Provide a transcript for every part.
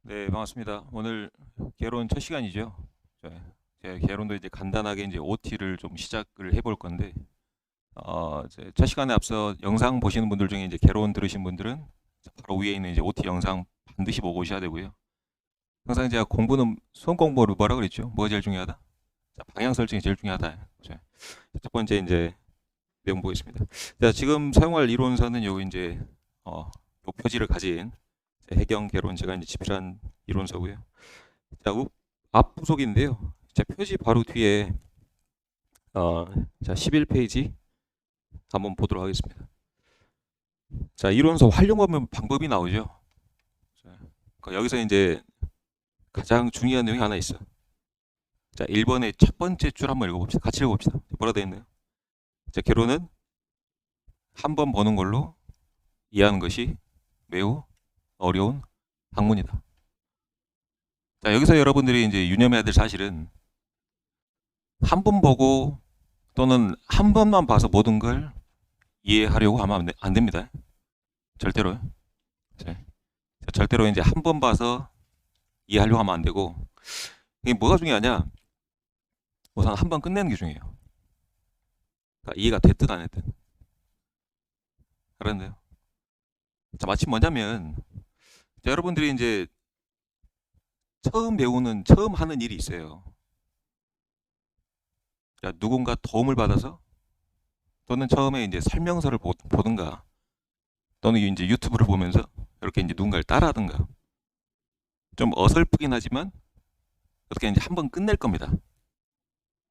네, 반갑습니다. 오늘 개론 첫 시간이죠. 제가 개론도 이제 간단하게 이제 OT를 좀 시작을 해볼 건데, 이제 첫 시간에 앞서 영상 보시는 분들 중에 이제 개론 들으신 분들은 바로 위에 있는 이제 OT 영상 반드시 보고 오셔야 되고요. 항상 제가 공부는 수험 공부를 뭐라 그랬죠? 뭐가 제일 중요하다? 자, 방향 설정이 제일 중요하다. 그죠? 첫 번째 이제 내용 보겠습니다. 자, 지금 사용할 이론서는 요 이제 요 표지를 가진 해경 개론 제가 이제 집필한 이론서고요. 자, 앞부속인데요. 자, 표지 바로 뒤에 어, 자, 11페이지 한번 보도록 하겠습니다. 자, 이론서 활용하면 방법이 나오죠. 자, 그러니까 여기서 이제 가장 중요한 내용이 하나 있어. 자, 1번의 첫 번째 줄 한번 읽어봅시다. 같이 읽어봅시다. 뭐라 되어 있나요? 자, 개론은 한 번 보는 걸로 이해하는 것이 매우 어려운 학문이다. 자, 여기서 여러분들이 이제 유념해야 될 사실은 한 번 보고 또는 한 번만 봐서 모든 걸 이해하려고 하면 안 됩니다. 절대로. 자, 절대로 이제 한 번 봐서 이해하려고 하면 안 되고, 이게 뭐가 중요하냐? 우선 한 번 끝내는 게 중요해요. 그러니까 이해가 됐든 안 됐든. 그런데요. 자, 마침 뭐냐면, 자, 여러분들이 이제 처음 하는 일이 있어요. 자, 누군가 도움을 받아서 또는 처음에 이제 설명서를 보든가 또는 이제 유튜브를 보면서 이렇게 이제 누군가를 따라하든가 좀 어설프긴 하지만 어떻게 이제 한 번 끝낼 겁니다.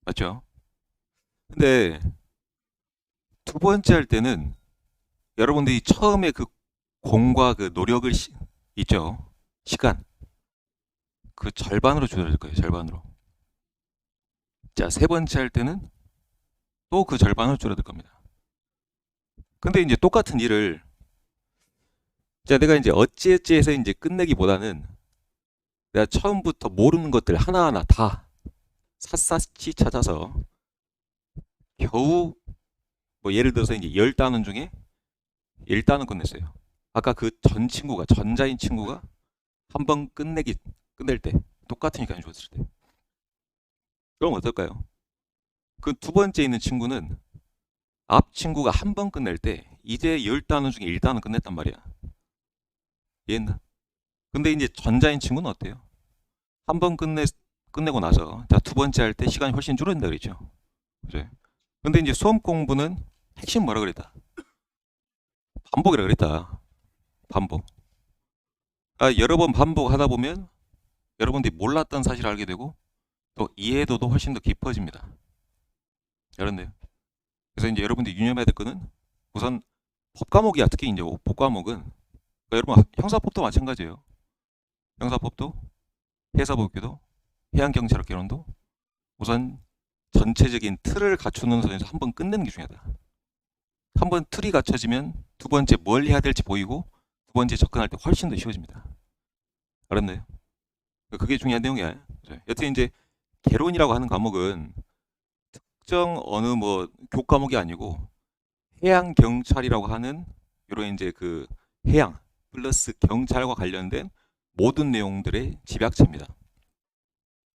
맞죠? 근데 두 번째 할 때는 여러분들이 처음에 그 공과 그 노력을 있죠. 시간. 그 절반으로 줄어들 거예요. 절반으로. 자, 세 번째 할 때는 또 그 절반으로 줄어들 겁니다. 근데 이제 똑같은 일을 자, 내가 이제 어찌어찌해서 이제 끝내기보다는 내가 처음부터 모르는 것들 하나하나 다 샅샅이 찾아서 겨우 뭐 예를 들어서 이제 10단원 중에 1단원 끝냈어요. 아까 그 전 친구가 전자인 친구가 한 번 끝낼 때 똑같은 시간이 줬을 때 그럼 어떨까요? 그 두 번째 있는 친구는 앞 친구가 한 번 끝낼 때 이제 10단원 중에 1단원 끝냈단 말이야. 이해했나? 근데 이제 전자인 친구는 어때요? 한 번 끝내고 나서 자, 두 번째 할 때 시간이 훨씬 줄어든다 그랬죠. 그래. 근데 이제 수험 공부는 핵심 뭐라 그랬다? 반복이라 그랬다. 반복. 여러 번 반복하다 보면 여러분들이 몰랐던 사실을 알게 되고 또 이해도도 훨씬 더 깊어집니다. 그런데요. 그래서 이제 여러분들이 유념해야 될 거는 우선 법 과목이야. 특히 이제 법 과목은 그러니까 여러분 형사법도 마찬가지예요. 형사법도 해사법규도 해양경찰학개론도 우선 전체적인 틀을 갖추는 선에서 한번 끝내는 게 중요하다. 한번 틀이 갖춰지면 두 번째 뭘 해야 될지 보이고 두 번째 접근할 때 훨씬 더 쉬워집니다. 알았나요? 그게 중요한 내용이야. 여튼 이제 개론이라고 하는 과목은 특정 어느 뭐 교과목이 아니고 해양 경찰이라고 하는 이런 이제 그 해양 플러스 경찰과 관련된 모든 내용들의 집약체입니다.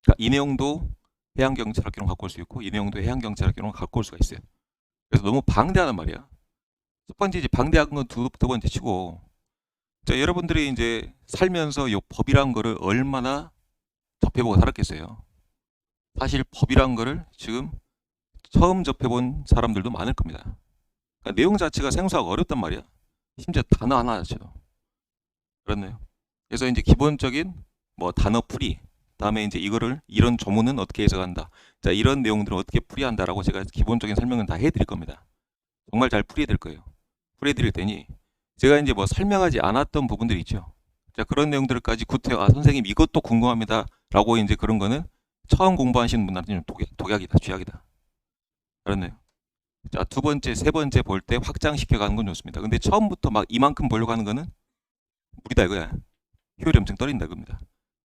그러니까 이 내용도 해양 경찰학교로 갖고 올 수 있고 이 내용도 해양 경찰학교로 갖고 올 수가 있어요. 그래서 너무 방대하단 말이야. 첫 번째 이제 방대한 건 두 번째 치고 자, 여러분들이 이제 살면서 이 법이란 거를 얼마나 접해보고 살았겠어요. 사실 법이란 거를 지금 처음 접해본 사람들도 많을 겁니다. 그러니까 내용 자체가 생소하고 어렵단 말이야. 심지어 단어 하나 자체도. 그렇네요. 그래서 이제 기본적인 뭐 단어 풀이, 다음에 이제 이거를 이런 조문은 어떻게 해석한다. 자, 이런 내용들을 어떻게 풀이한다라고 제가 기본적인 설명은 다 해드릴 겁니다. 정말 잘 풀이해드릴 거예요. 풀이해드릴 테니 제가 이제 뭐 설명하지 않았던 부분들이 있죠. 자, 그런 내용들까지 구태여 선생님 이것도 궁금합니다라고 이제 그런 거는 처음 공부하시는 분한테는 독약이다, 쥐약이다. 그렇네요. 자, 두 번째, 세 번째 볼 때 확장시켜 가는 건 좋습니다. 근데 처음부터 막 이만큼 보려고 하는 거는 무리다 이거야. 효율이 엄청 떨어진다 겁니다.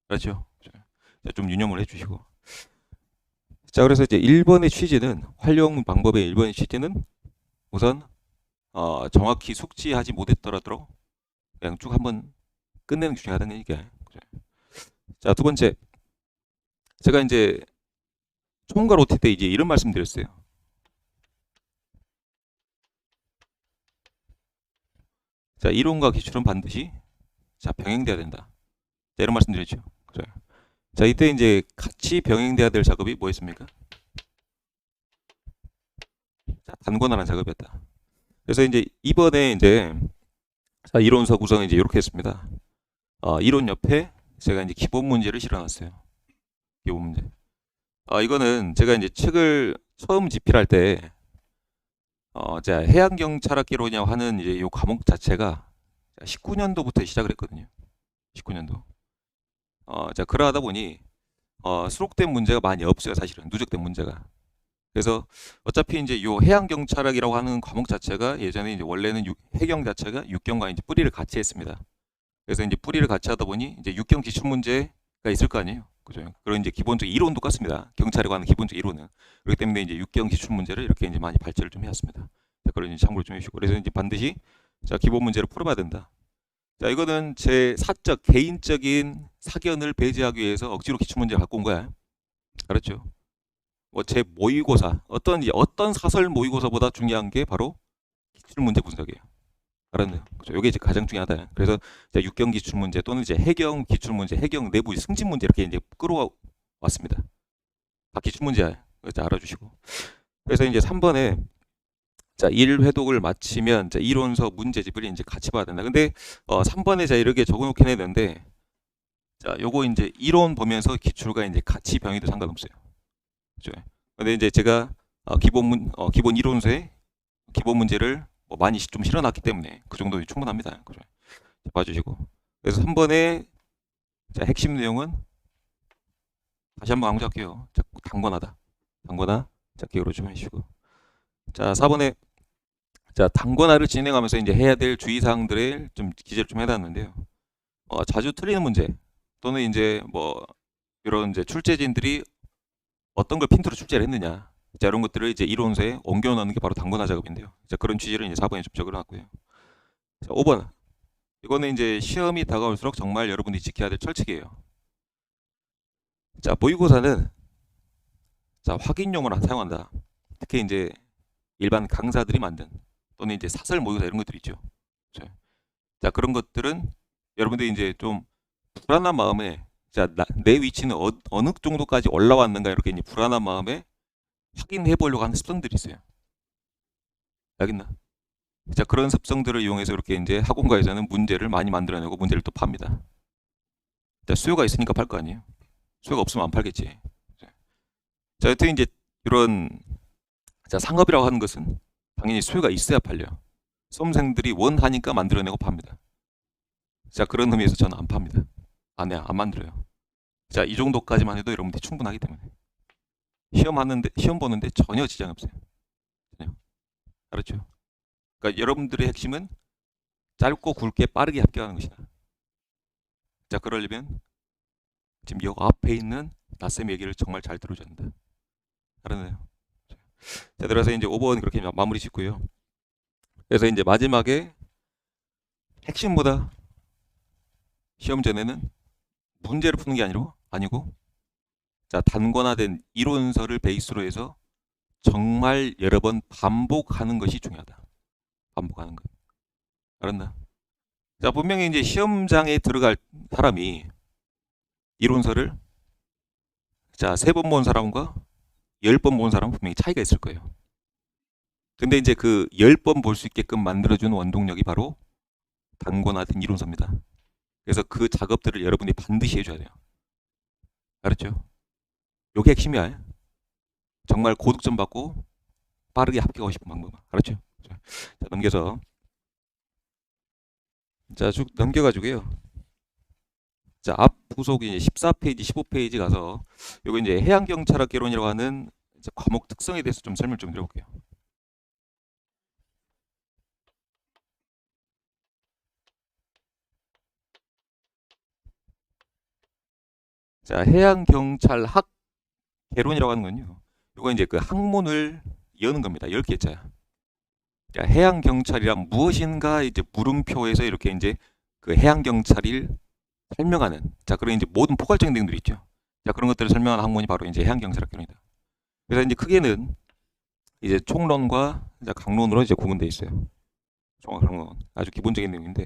그렇죠? 자, 좀 유념을 해주시고. 자, 그래서 이제 1번의 취지는 활용 방법의 1번의 취지는 우선 정확히 숙지하지 못했더라도 그냥 쭉 한번 끝내는 게 중요하다는 얘기야. 자, 두 번째. 제가 이제 총괄 OT 때 이제 이런 말씀 드렸어요. 자, 이론과 기출은 반드시 자, 병행돼야 된다. 자, 이런 말씀 드렸죠. 그래. 자, 이때 이제 같이 병행돼야 될 작업이 뭐였습니까? 자, 단권화라는 작업이었다. 그래서 이제 이번에 이제 자, 이론서 구성은 이제 이렇게 했습니다. 이론 옆에 제가 이제 기본 문제를 실어놨어요. 기본 문제. 이거는 제가 이제 책을 처음 집필할 때, 자, 해양경찰학개론이라고 하는 이제 요 과목 자체가 19년도부터 시작을 했거든요. 19년도. 자, 그러다 보니, 수록된 문제가 많이 없어요, 사실은. 누적된 문제가. 그래서 어차피 이제 요 해양경찰학이라고 하는 과목 자체가 예전에 이제 원래는 해경 자체가 육경과 이제 뿌리를 같이 했습니다. 그래서 이제 뿌리를 같이 하다 보니 이제 육경 기출 문제가 있을 거 아니에요. 그죠? 그런 이제 기본적 이론도 같습니다. 경찰에 관한 기본적 이론은. 그렇기 때문에 이제 육경 기출 문제를 이렇게 이제 많이 발제를 좀 해왔습니다. 자, 그런 이제 참고를 좀 해주시고. 그래서 이제 반드시 자, 기본 문제를 풀어봐야 된다. 자, 이거는 제 사적 개인적인 사견을 배제하기 위해서 억지로 기출 문제를 갖고 온 거야. 그렇죠? 뭐 제 모의고사 어떤 사설 모의고사보다 중요한 게 바로 기출 문제 분석이에요. 알았네요. 그렇죠. 이게 이제 가장 중요하다. 그래서 이제 육경 기출 문제 또는 이제 해경 기출 문제, 해경 내부 승진 문제 이렇게 이제 끌어왔습니다. 다 기출 문제야. 그래서 알아주시고. 그래서 이제 3번에 자, 1회독을 마치면 자, 이론서 문제집을 이제 같이 봐야 된다. 근데 3번에 자 이렇게 적어놓긴 해야 되는데 자, 요거 이제 이론 보면서 기출과 이제 같이 병해도 상관없어요. 그렇죠. 근데 이제 제가 기본 이론서에 기본 문제를 뭐 많이 좀 실어놨기 때문에 그 정도 충분합니다. 그죠? 봐주시고. 그래서 3번에 자, 핵심 내용은 다시 한번 강조할게요. 자, 단권하다. 단권화. 자, 기억으로 좀 해주시고. 자, 4번에 자, 단권화를 진행하면서 이제 해야 될 주의사항들을 좀 기재를 좀 해놨는데요. 자주 틀리는 문제 또는 이제 뭐 이런 이제 출제진들이 어떤 걸 핀트로 출제를 했느냐. 자, 이런 것들을 이제 이론서에 옮겨 넣는 게 바로 단권화 작업인데요. 자, 그런 취지를 이제 4번에 좀 적어놨고요. 자, 5번. 이거는 이제 시험이 다가올수록 정말 여러분들이 지켜야 될 철칙이에요. 자, 모의고사는 자, 확인용으로 사용한다. 특히 이제 일반 강사들이 만든 또는 이제 사설 모의고사 이런 것들 있죠. 자, 그런 것들은 여러분들이 이제 좀 불안한 마음에 자, 내 위치는 어느 정도까지 올라왔는가 이렇게 이제 불안한 마음에 확인해 보려고 하는 습성들이 있어요. 알겠나? 자, 그런 습성들을 이용해서 이렇게 이제 학원가에서는 문제를 많이 만들어내고 문제를 또 팝니다. 자, 수요가 있으니까 팔 거 아니에요. 수요가 없으면 안 팔겠지. 자, 여튼 이제 이런 자, 상업이라고 하는 것은 당연히 수요가 있어야 팔려요. 수험생들이 원하니까 만들어내고 팝니다. 자, 그런 의미에서 저는 안 팝니다. 안 해요. 안 만들어요. 자, 이 정도까지만 해도 여러분들이 충분하기 때문에 시험 보는데 전혀 지장이 없어요. 전혀. 알았죠? 그러니까 여러분들의 핵심은 짧고 굵게 빠르게 합격하는 것이다. 자, 그러려면 지금 여 앞에 있는 나쌤 얘기를 정말 잘 들어줘야 된다. 알았나요? 자, 들어서 이제 5번 그렇게 마무리 짓고요. 그래서 이제 마지막에 핵심보다 시험 전에는 문제를 푸는 게 아니고 자, 단권화된 이론서를 베이스로 해서 정말 여러 번 반복하는 것이 중요하다. 반복하는 것. 알았나? 자, 분명히 이제 시험장에 들어갈 사람이 이론서를 자, 3번 본 사람과 10번 본 사람은 분명히 차이가 있을 거예요. 근데 이제 그 10번 볼 수 있게끔 만들어주는 원동력이 바로 단권화된 이론서입니다. 그래서 그 작업들을 여러분이 반드시 해줘야 돼요. 알았죠? 요게 핵심이야. 정말 고득점 받고 빠르게 합격하고 싶은 방법. 알았죠? 자, 넘겨서 자, 쭉 넘겨가지고요. 자, 앞 부속이 이제 14페이지, 15페이지 가서 요거 이제 해양경찰학개론이라고 하는 이제 과목 특성에 대해서 좀 설명 좀 드려볼게요. 자, 해양경찰학 개론이라고 하는 건요. 요거 이제 그 학문을 여는 겁니다. 10개짜야. 자, 해양경찰이란 무엇인가 이제 물음표에서 이렇게 이제 그 해양경찰을 설명하는, 자, 그런 이제 모든 포괄적인 내용들이 있죠. 자, 그런 것들을 설명하는 학문이 바로 이제 해양경찰학개론이다. 그래서 이제 크게는 이제 총론과 이제 강론으로 이제 구분되어 있어요. 총론, 강론. 아주 기본적인 내용인데,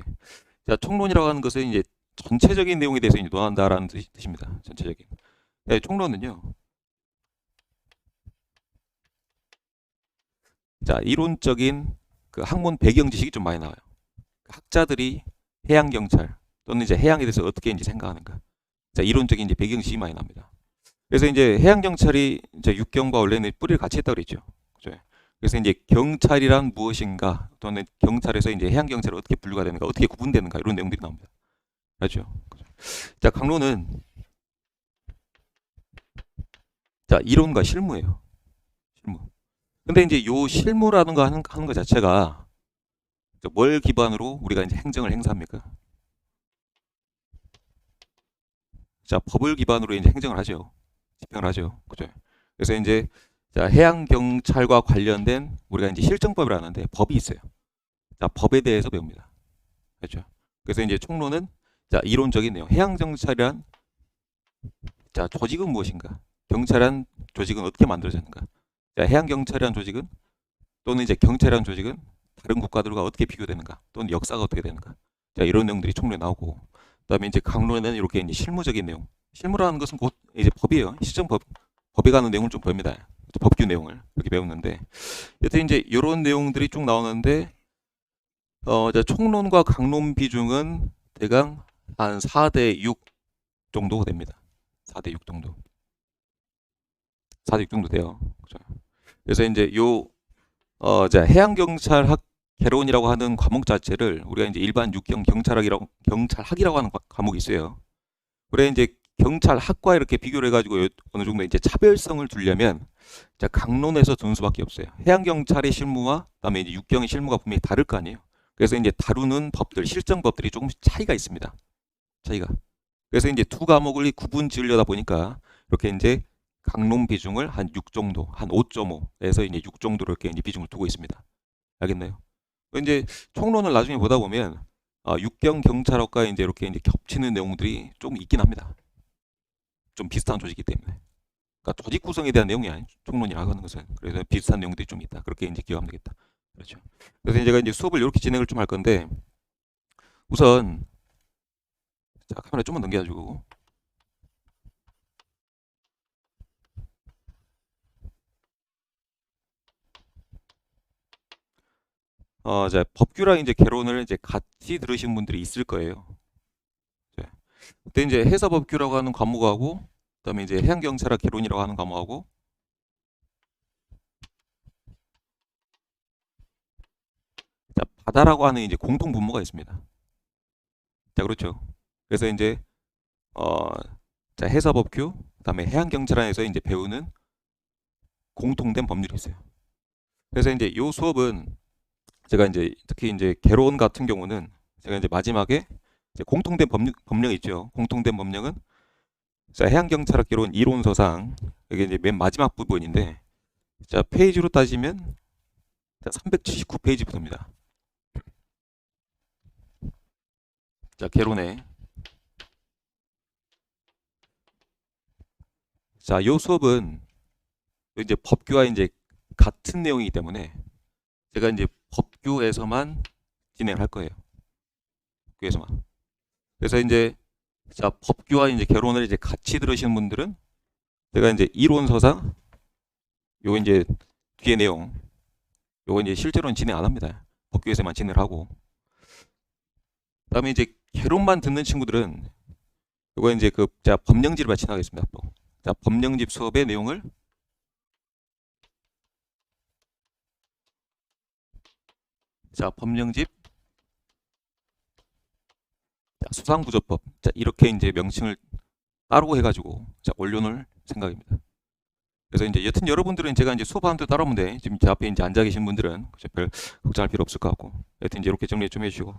자, 총론이라고 하는 것은 이제 전체적인 내용에 대해서 이제 논한다라는 뜻입니다. 전체적인. 네, 총론은요. 자, 이론적인 그 학문 배경 지식이 좀 많이 나와요. 학자들이 해양 경찰 또는 이제 해양에 대해서 어떻게 이제 생각하는가. 자, 이론적인 이제 배경 지식이 많이 납니다. 그래서 이제 해양 경찰이 이제 육경과 원래는 뿌리를 같이 했다고 그랬죠. 그죠? 그래서 이제 경찰이란 무엇인가 또는 경찰에서 이제 해양 경찰이 어떻게 분류가 되는가, 어떻게 구분되는가 이런 내용들이 나옵니다. 맞죠? 자, 강론은 자, 이론과 실무예요. 실무. 근데 이제 요 실무라는 거 하는 거 자체가 뭘 기반으로 우리가 이제 행정을 행사합니까? 자, 법을 기반으로 이제 행정을 하죠. 집행을 하죠. 그죠? 그래서 이제 자, 해양 경찰과 관련된 우리가 이제 실정법이라는 데 법이 있어요. 자, 법에 대해서 배웁니다. 그렇죠? 그래서 이제 총론은 자, 이론적인 내용. 해양 경찰이란 자, 조직은 무엇인가? 경찰이란 조직은 어떻게 만들어졌는가? 자, 해양 경찰이란 조직은 또는 이제 경찰이란 조직은 다른 국가들과 어떻게 비교되는가? 또는 역사가 어떻게 되는가? 자, 이런 내용들이 총론에 나오고 그다음에 이제 강론에는 이렇게 이제 실무적인 내용. 실무라는 것은 곧 이제 법이에요. 시정법. 법에 관한 내용을 좀 배웁니다. 법규 내용을 이렇게 배우는데 여튼 이제 이런 내용들이 쭉 나오는데 이제 총론과 강론 비중은 대강 한 4대 6 정도 됩니다. 4대 6 정도. 4대 6 정도 돼요. 그죠? 그래서 이제 자, 해양경찰학 개론이라고 하는 과목 자체를 우리가 이제 일반 육경 경찰학이라고 하는 과목이 있어요. 그래 이제 경찰학과 이렇게 비교를 해가지고 어느 정도 이제 차별성을 두려면 자, 강론에서 두는 수밖에 없어요. 해양경찰의 실무와 그다음에 이제 육경의 실무가 분명히 다를 거 아니에요. 그래서 이제 다루는 법들, 실정법들이 조금씩 차이가 있습니다. 차이가. 그래서 이제 두 과목을 구분 지으려다 보니까 이렇게 이제 강론 비중을 한 6 정도, 한 5.5에서 이제 6 정도로 이렇게 이제 비중을 두고 있습니다. 알겠나요? 이제 총론을 나중에 보다 보면 육경 경찰학과 이제 이렇게 이제 겹치는 내용들이 좀 있긴 합니다. 좀 비슷한 조직이기 때문에. 그러니까 조직 구성에 대한 내용이 아닌 총론이라고 하는 것은 그래서 비슷한 내용들이 좀 있다. 그렇게 이제 기억하면 되겠다. 그렇죠. 그래서 제가 이제 수업을 이렇게 진행을 좀 할 건데 우선 자, 카메라 좀만 넘겨가지고 자, 법규랑 이제 개론을 이제 같이 들으신 분들이 있을 거예요. 자, 그때 이제 해사법규라고 하는 과목하고 그다음에 이제 해양경찰학 개론이라고 하는 과목하고 자, 바다라고 하는 이제 공통 분모가 있습니다. 자, 그렇죠. 그래서 이제 어, 자, 해사법규 그다음에 해양경찰안에서 이제 배우는 공통된 법률이 있어요. 그래서 이제 요 수업은 제가 이제 특히 이제 개론 같은 경우는 제가 이제 마지막에 이제 공통된 법령이 있죠. 공통된 법령은 자, 해양경찰학 개론 이론서상 이게 이제 맨 마지막 부분인데 자, 페이지로 따지면 379페이지부터입니다. 자, 개론에 자, 요 수업은 이제 법규와 이제 같은 내용이기 때문에 제가 이제 법규에서만 진행할 거예요. 법규에서만. 그래서 이제 자, 법규와 이제 개론을 이제 같이 들으시는 분들은 제가 이제 이론서상 요 이제 뒤에 내용 요거 이제 실제로는 진행 안 합니다. 법규에서만 진행을 하고 그다음에 이제 개론만 듣는 친구들은 요거 이제 그 자, 법령집을 같이 나가겠습니다. 자, 법령집 수업의 내용을 자, 법령집 자, 수상구조법 자, 이렇게 이제 명칭을 따로 해가지고 자, 올려놓을 생각입니다. 그래서 이제 여튼 여러분들은 제가 이제 수업하는 데 따라오면 돼. 지금 제 앞에 이제 앉아 계신 분들은 별 걱정할 필요 없을 것 같고 여튼 이제 이렇게 정리 좀 해주시고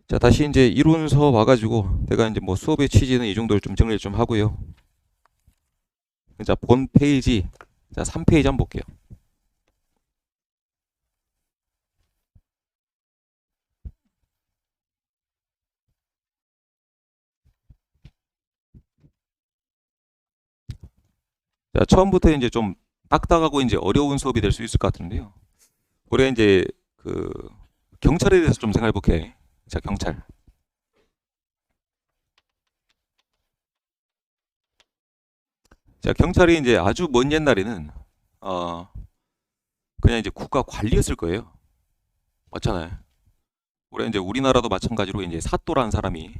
자, 다시 이제 이론서 와가지고 내가 이제 뭐 수업의 취지는 이 정도를 좀 정리를 좀 하고요. 자, 본 페이지 자, 3페이지 한번 볼게요. 자, 처음부터 이제 좀 딱딱하고 이제 어려운 수업이 될 수 있을 것 같은데요. 우리가 이제 그 경찰에 대해서 좀 생각해 볼게. 자, 경찰. 자, 경찰이 이제 아주 먼 옛날에는 어 그냥 이제 국가 관리였을 거예요. 맞잖아요. 우리 이제 우리나라도 마찬가지로 이제 사또라는 사람이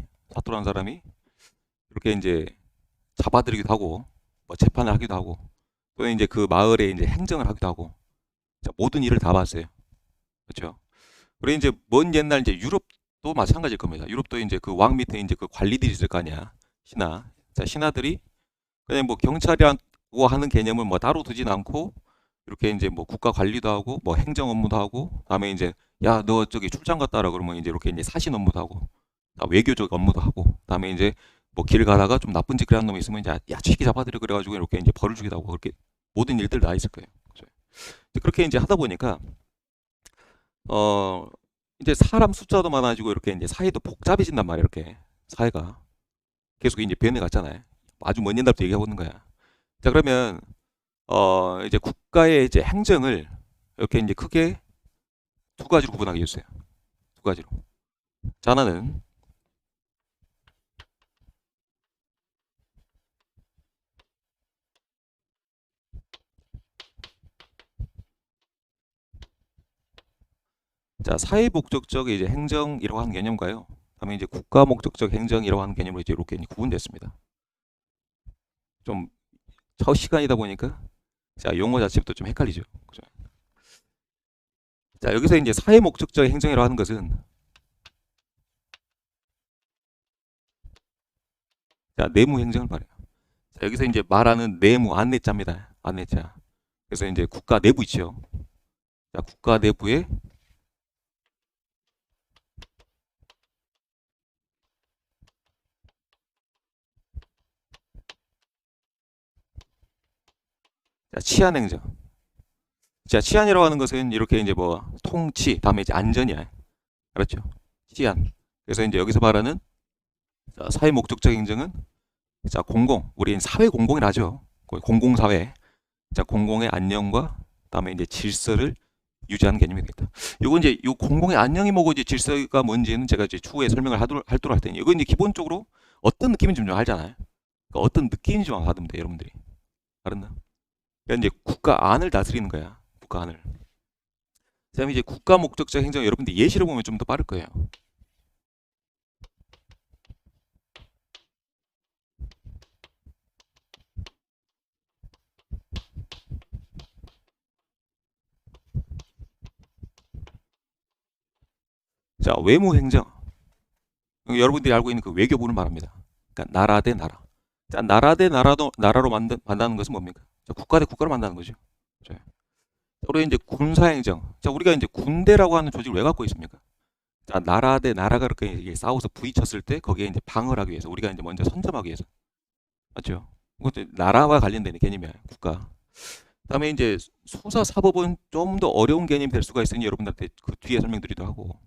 이렇게 이제 잡아들이기도 하고 뭐 재판을 하기도 하고 또는 이제 그 마을에 이제 행정을 하기도 하고 자, 모든 일을 다 봤어요. 그렇죠? 그리고 이제 먼 옛날 이제 유럽도 마찬가지일 겁니다. 유럽도 이제 그 왕 밑에 이제 그 관리들이 있을 거 아니야. 신하. 자, 신하들이 그냥 뭐 경찰이라고 하는 개념을 뭐 따로 두진 않고 이렇게 이제 뭐 국가 관리도 하고 뭐 행정 업무도 하고 그다음에 이제 야 너 저기 출장 갔다 와라 그러면 이제 이렇게 이제 사신 업무도 하고 외교적 업무도 하고 그다음에 이제 뭐 길 가다가 좀 나쁜 짓을 한 놈이 있으면 이제 야 취기 잡아들여 그래가지고 이렇게 이제 벌을 주기도 하고 그렇게 모든 일들 다 있을 거예요. 그죠? 그렇게 이제 하다 보니까 어 이제 사람 숫자도 많아지고 이렇게 이제 사회도 복잡해진단 말이에요. 이렇게 사회가 계속 이제 변해갔잖아요. 아주 먼 옛날부터 얘기하고 있는 거야. 자 그러면 이제 국가의 이제 행정을 이렇게 이제 크게 두 가지로 구분하게 해주세요. 두 가지로. 자 하나는 자 사회 목적적 이제 행정이라고 하는 개념과요. 그다음에 이제 국가 목적적 행정이라고 하는 개념으로 이제 이렇게 구분됐습니다. 좀 첫 시간이다 보니까 자 용어 자체부터 좀 헷갈리죠. 그죠? 자 여기서 이제 사회 목적적 행정이라고 하는 것은 자 내무 행정을 말해요. 자, 여기서 이제 말하는 내무 안내자입니다. 안내자. 그래서 이제 국가 내부 있죠. 자 국가 내부에 자, 치안 행정. 자 치안이라고 하는 것은 이렇게 이제 뭐 통치, 다음에 이제 안전이야. 그렇죠? 치안. 그래서 이제 여기서 말하는 자, 사회 목적적 행정은 자 공공, 우리 사회 공공이라 하죠. 공공사회. 자 공공의 안녕과 그다음에 이제 질서를 유지하는 개념이 되겠다. 요거 이제 요 공공의 안녕이 뭐고 이제 질서가 뭔지는 제가 이제 추후에 설명을 하도록 할 테니 이거 이제 기본적으로 어떤 느낌인지 좀 알잖아요. 그러니까 어떤 느낌인지만 받으면 돼 여러분들이. 알았나? 그러니까 이제 국가 안을 다스리는 거야. 국가 안을. 그다음에 이제 국가 목적적 행정 여러분들 예시를 보면 좀 더 빠를 거예요. 자 외무 행정. 여러분들이 알고 있는 그 외교부를 말합니다. 그러니까 나라 대 나라. 자, 나라 대 나라로 만드는 것은 뭡니까? 자, 국가 대 국가로 만드는 거죠. 자, 그리고 이제 군사행정. 자, 우리가 이제 군대라고 하는 조직을 왜 갖고 있습니까? 자, 나라 대 나라가 이렇게 이게 싸워서 부딪혔을 때 거기에 이제 방어를 하기 위해서 우리가 이제 먼저 선점하기 위해서. 맞죠? 그것도 나라와 관련된 개념이야, 국가. 그다음에 이제 수사 사법은 좀 더 어려운 개념이 될 수가 있으니 여러분들한테 그 뒤에 설명드리도록 하고.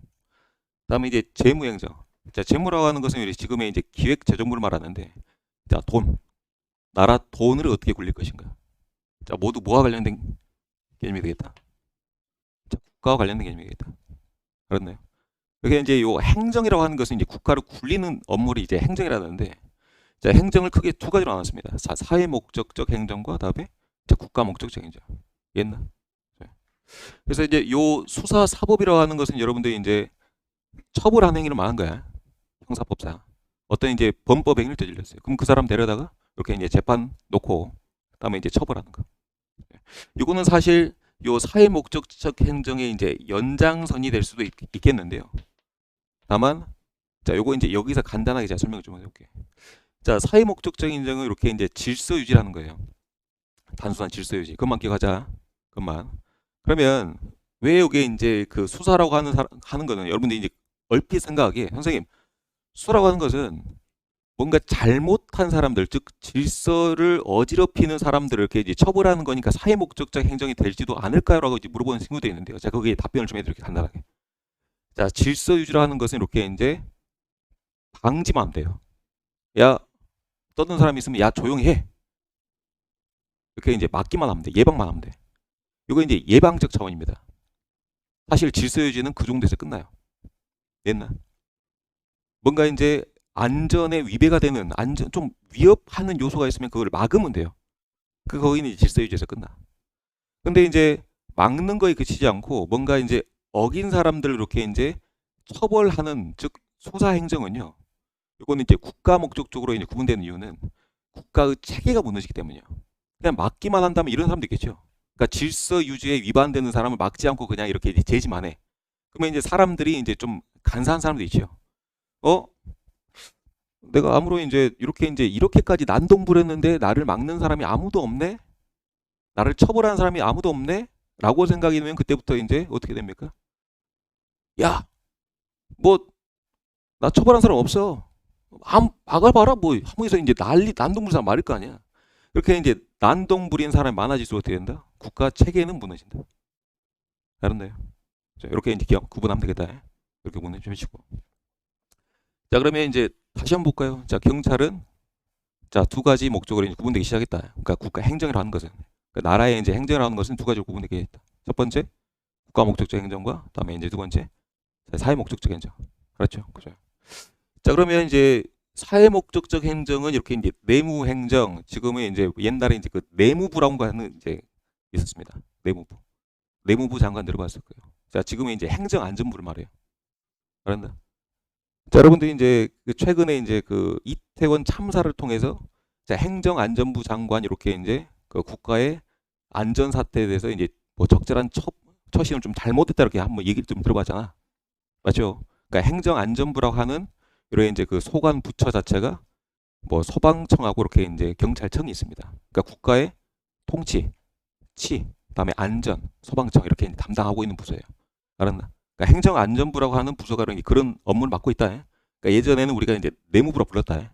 그다음에 이제 재무행정. 자, 재무라고 하는 것은 우리 지금의 이제 기획재정부를 말하는데, 자, 돈, 나라 돈을 어떻게 굴릴 것인가. 자, 모두 뭐와 관련된 개념이 되겠다. 자, 국가와 관련된 개념이 되겠다. 그렇네요. 그게 이제 요 행정이라고 하는 것은 이제 국가를 굴리는 업무를 이제 행정이라는데, 자, 행정을 크게 두 가지로 나눴습니다. 자, 사회 목적적 행정과 다음에 자, 국가 목적적 행정. 이해했나? 네. 그래서 이제 요 수사 사법이라고 하는 것은 여러분들이 이제 처벌한 행위를 말한 거야. 형사법상. 어떤 이제 범법 행위를 저질렀어요. 그럼 그 사람 데려다가 이렇게 이제 재판 놓고 그다음에 이제 처벌하는 거. 이거는 사실 요 사회 목적적 행정의 이제 연장선이 될 수도 있겠는데요. 다만 자 요거 이제 여기서 간단하게 제가 설명을 좀 해볼게요. 자 사회 목적적 행정은 이렇게 이제 질서 유지라는 거예요. 단순한 질서 유지. 그것만 기억하자. 그것만. 그러면 왜 여기 이제 그 수사라고 하는 거는 여러분들이 이제 얼핏 생각하기에 선생님 수사라고 하는 것은 뭔가 잘못한 사람들, 즉 질서를 어지럽히는 사람들을 이렇게 이제 처벌하는 거니까 사회 목적적 행정이 될지도 않을까요라고 이제 물어보는 친구도 있는데요. 자, 거기에 답변을 좀 해드릴게요. 간단하게. 자, 질서 유지라는 것은 이렇게 이제 방지만 하면 돼요. 야, 떠든 사람이 있으면 야 조용히 해. 이렇게 이제 막기만 하면 돼. 예방만 하면 돼. 이거 이제 예방적 차원입니다. 사실 질서 유지는 그 정도에서 끝나요. 옛날 뭔가 이제 안전에 위배가 되는 안전 좀 위협하는 요소가 있으면 그걸 막으면 돼요. 그 거기는 이제 질서 유지에서 끝나. 근데 이제 막는 거에 그치지 않고 뭔가 이제 어긴 사람들 이렇게 이제 처벌하는 즉 수사 행정은요. 이거는 이제 국가 목적적으로 이제 구분되는 이유는 국가의 체계가 무너지기 때문이에요. 그냥 막기만 한다면 이런 사람도 있겠죠. 그러니까 질서 유지에 위반되는 사람을 막지 않고 그냥 이렇게 이제 제지만 해. 그러면 이제 사람들이 이제 좀 간사한 사람도 있죠. 어? 내가 아무로 이제 이렇게까지 난동부렸는데 나를 막는 사람이 아무도 없네? 나를 처벌하는 사람이 아무도 없네? 라고 생각이 되면 그때부터 이제 어떻게 됩니까? 야, 뭐 나 처벌한 사람 없어. 막아봐라 뭐 하면서 이제 난동부리사 말일 거 아니야. 그렇게 이제 난동부린 사람이 많아질수록 어떻게 된다? 국가 체계는 무너진다. 다른데요. 자, 이렇게 이제 기억 구분하면 되겠다. 이렇게 구분해 주시고. 자, 그러면 이제 다시 한번 볼까요? 자, 경찰은 자, 두 가지 목적으로 이제 구분되기 시작했다. 그러니까 국가 행정이라고 하는 것은 그러니까 나라의 이제 행정이라고 하는 것은 두 가지로 구분되게 했다. 첫 번째 국가 목적적 행정과 그다음에 이제 두 번째 사회 목적적 행정. 그렇죠. 그죠. 자, 그러면 이제 사회 목적적 행정은 이렇게 이제 내무 행정, 지금은 이제 옛날에 이제 그 내무부라고 하는 이제 있었습니다. 내무부. 내무부 장관 들어봤을 거예요. 자, 지금은 이제 행정안전부를 말해요. 알았나? 자, 여러분들이 이제 그 최근에 이제 그 이태원 참사를 통해서 자, 행정안전부 장관 이렇게 이제 그 국가의 안전 사태에 대해서 이제 뭐 적절한 처신을 좀 잘못했다 이렇게 한번 얘기를 좀 들어봤잖아. 맞죠? 그러니까 행정안전부라고 하는 이런 이제 그 소관 부처 자체가 뭐 소방청하고 이렇게 이제 경찰청이 있습니다. 그러니까 국가의 통치, 그다음에 안전, 소방청 이렇게 담당하고 있는 부서예요. 알았나? 그러니까 행정안전부라고 하는 부서가 그런 업무를 맡고 있다. 그러니까 예전에는 우리가 이제 내무부라 불렀다.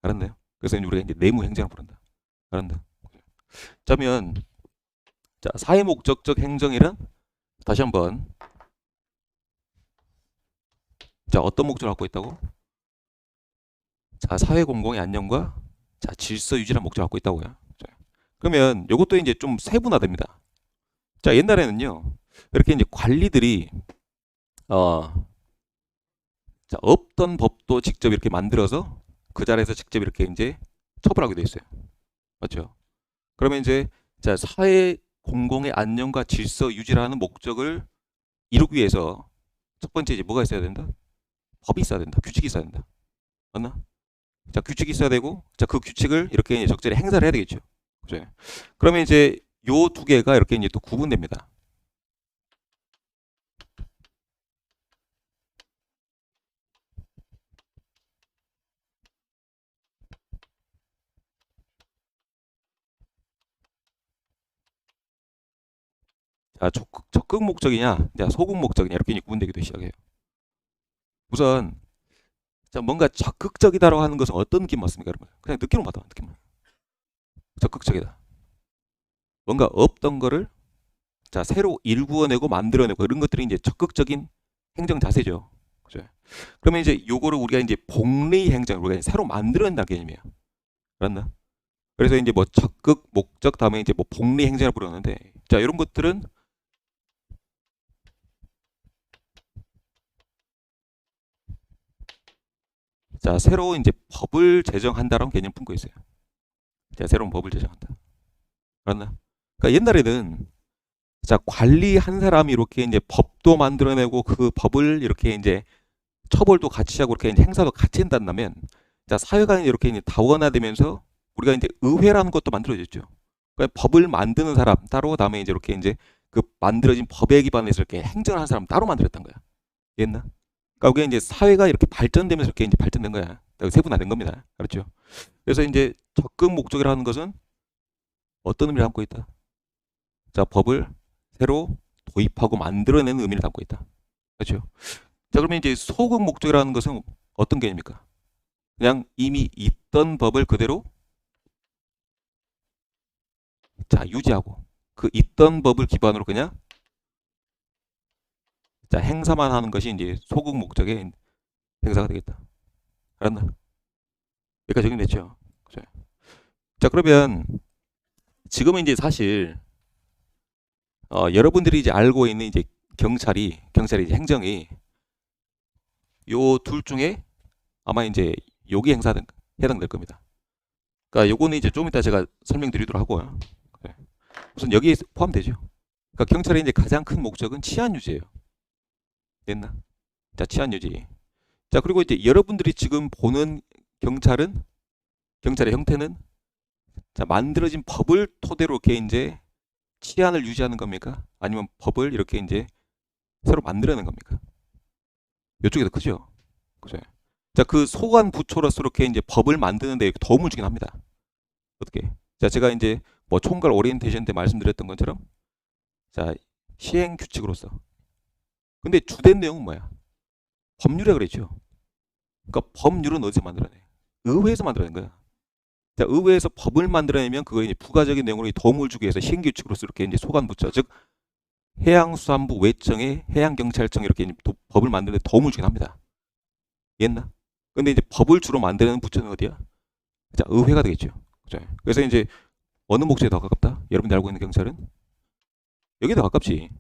알았나요? 그래서 우리가 이제 내무행정을 부른다. 알았나? 그러면 자, 사회 목적적 행정이란 다시 한번 자, 어떤 목적을 갖고 있다고? 자, 사회 공공의 안녕과 자, 질서 유지라는 목적을 갖고 있다고요. 자, 그러면 이것도 이제 좀 세분화됩니다. 자, 옛날에는요. 이렇게 이제 관리들이 자, 없던 법도 직접 이렇게 만들어서 그 자리에서 직접 이렇게 이제 처벌하게 돼 있어요. 맞죠? 그러면 이제 자, 사회 공공의 안녕과 질서 유지라는 목적을 이루기 위해서 첫 번째 이제 뭐가 있어야 된다? 법이 있어야 된다. 규칙이 있어야 된다. 맞나? 자, 규칙이 있어야 되고 자, 그 규칙을 이렇게 적절히 행사를 해야 되겠죠. 그죠? 그러면 이제 요 두 개가 이렇게 이제 또 구분됩니다. 자, 적극 목적이냐, 자, 소극 목적이냐 이렇게 구분되기도 시작해요. 우선 자, 뭔가 적극적이다라고 하는 것은 어떤 느낌 맞습니까, 여러분? 그냥 느낌으로 받아, 느낌으로. 적극적이다. 뭔가 없던 거를 자, 새로 일구어내고 만들어내고 이런 것들이 이제 적극적인 행정 자세죠. 그죠? 그러면 이제 요거를 우리가 이제 복리 행정, 우리가 이제 새로 만들어낸다는 개념이에요. 알았나? 그래서 이제 뭐 적극 목적 다음에 이제 뭐 복리 행정을 부르는데 자, 이런 것들은 자, 새로 이제 법을 제정한다라는 개념 품고 있어요. 자, 새로운 법을 제정한다. 알았나? 그러니까 옛날에는 자, 관리한 사람이 이렇게 이제 법도 만들어내고 그 법을 이렇게 이제 처벌도 같이 하고 이렇게 이제 행사도 같이 한다면 자, 사회가 이렇게 이제 다원화되면서 우리가 이제 의회라는 것도 만들어졌죠. 그러니까 법을 만드는 사람 따로 다음에 이제 그 만들어진 법에 기반해서 이렇게 행정을 하는 사람 따로 만들었던 거야. 옛날. 그러니까 우리가 이제 사회가 이렇게 발전되면서 이렇게 이제 발전된 거야. 세분화된 겁니다. 그렇죠? 그래서 이제 적극 목적이라는 것은 어떤 의미를 담고 있다? 자, 법을 새로 도입하고 만들어내는 의미를 담고 있다. 그렇죠? 자, 그러면 이제 소극 목적이라는 것은 어떤 개념입니까? 그냥 이미 있던 법을 그대로 자, 유지하고 그 있던 법을 기반으로 그냥 자, 행사만 하는 것이 이제 소극 목적의 행사가 되겠다. 알았나? 여기까지 정리됐죠? 자, 그러면 지금은 이제 사실 여러분들이 이제 알고 있는 이제 경찰이 이제 행정이 요 둘 중에 아마 이제 여기 해당될 겁니다. 그러니까 요거는 이제 좀 이따 제가 설명드리도록 하고요. 네. 우선 여기에 포함되죠. 그러니까 경찰의 이제 가장 큰 목적은 치안 유지예요. 됐나? 자, 치안 유지. 자, 그리고 이제 여러분들이 지금 보는 경찰의 형태는 자, 만들어진 법을 토대로 이렇게 이제 치안을 유지하는 겁니까? 아니면 법을 이렇게 이제 새로 만들어내는 겁니까? 이쪽이 더 크죠? 그죠? 자, 그 소관 부처로서 이렇게 이제 법을 만드는데 도움을 주긴 합니다. 어떻게? 자, 제가 이제 뭐 총괄 오리엔테이션 때 말씀드렸던 것처럼 자, 시행 규칙으로서. 근데 주된 내용은 뭐야? 법률에 그랬죠. 그러니까 법률은 어디서 만들어내? 의회에서 만들어낸 거야. 자, 의회에서 법을 만들어내면 그거 이제 부가적인 내용으로 도움을 주기 위해서 시행 규칙으로서 이렇게 이제 소관 부처, 즉 해양수산부 외청에 해양경찰청 이렇게 이제 법을 만드는 데 도움을 주긴 합니다. 이해했나? 근데 이제 법을 주로 만드는 부처는 어디야? 자, 의회가 되겠죠. 그죠? 그래서 이제 어느 목적에 더 가깝다? 여러분들 알고 있는 경찰은? 여기에 더 가깝지.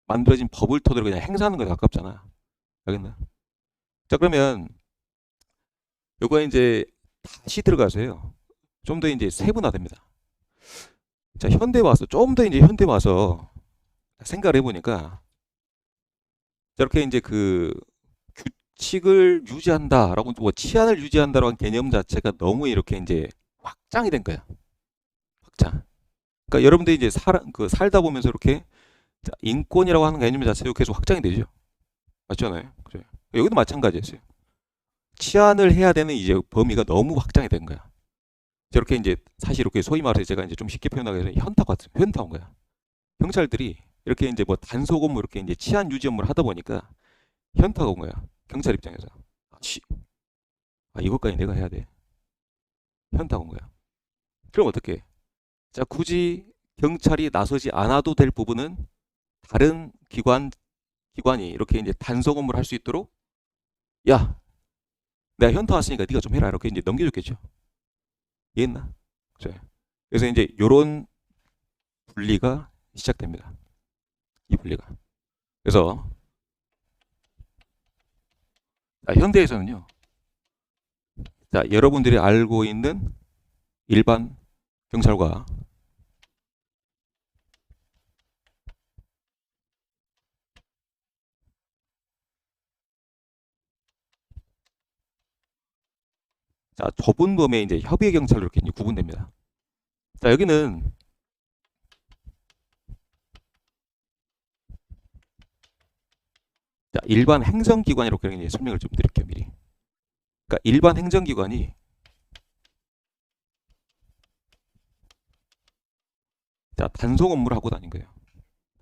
만들어진 법을 토대로 그냥 행사하는 거에 가깝잖아. 알겠나? 자, 그러면 요거 이제 다시 들어가서요. 좀 더 이제 세분화됩니다. 자, 좀 더 이제 현대 와서 생각을 해보니까 저렇게 이제 그 규칙을 유지한다라고 뭐 치안을 유지한다라는 개념 자체가 너무 이렇게 이제 확장이 된 거야. 확장. 그러니까 여러분들이 이제 살다 보면서 이렇게 자, 인권이라고 하는 개념 자체도 계속 확장이 되죠. 맞잖아요. 그죠? 여기도 마찬가지였어요. 치안을 해야 되는 이제 범위가 너무 확장이 된 거야. 저렇게 이제 사실 이렇게 소위 말해서 제가 이제 좀 쉽게 표현하기 위해서 현타 온 거야. 경찰들이 이렇게 이제 뭐 단속 업무 이렇게 이제 치안 유지 업무를 하다 보니까 현타가 온 거야. 경찰 입장에서. 이것까지 내가 해야 돼. 현타가 온 거야. 그럼 어떻게 해? 자, 굳이 경찰이 나서지 않아도 될 부분은 다른 기관이 이렇게 이제 단속 업무를 할 수 있도록 야, 내가 현타 왔으니까 네가 좀 해라 이렇게 이제 넘겨줬겠죠. 이해했나? 그죠? 그래서 이제 요런 분리가 시작됩니다. 이 분리가. 그래서 자, 현대에서는요. 자, 여러분들이 알고 있는 일반 경찰과 자, 좁은 범위의 이제 협의의 경찰로 이렇게 이제 구분됩니다. 자, 여기는 자, 일반 행정기관 이렇게 이제 설명을 좀 드릴게요, 미리. 그러니까 일반 행정기관이 자, 단속 업무를 하고 다닌 거예요.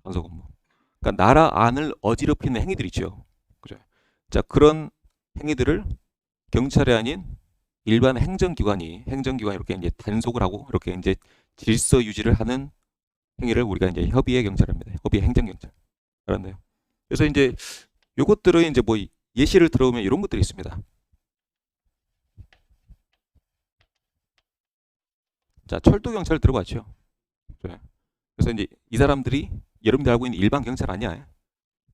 단속 업무. 그러니까 나라 안을 어지럽히는 행위들 있죠. 그죠? 자, 그런 행위들을 경찰이 아닌 일반 행정기관이 이렇게 이제 단속을 하고 이렇게 이제 질서 유지를 하는 행위를 우리가 이제 협의의 경찰입니다. 협의의 행정경찰. 알았나요? 그래서 이제 요것들은 이제 뭐 예시를 들어보면 이런 것들이 있습니다. 자, 철도 경찰 들어봤죠? 그래서 이제 이 사람들이 여러분들 알고 있는 일반 경찰 아니야.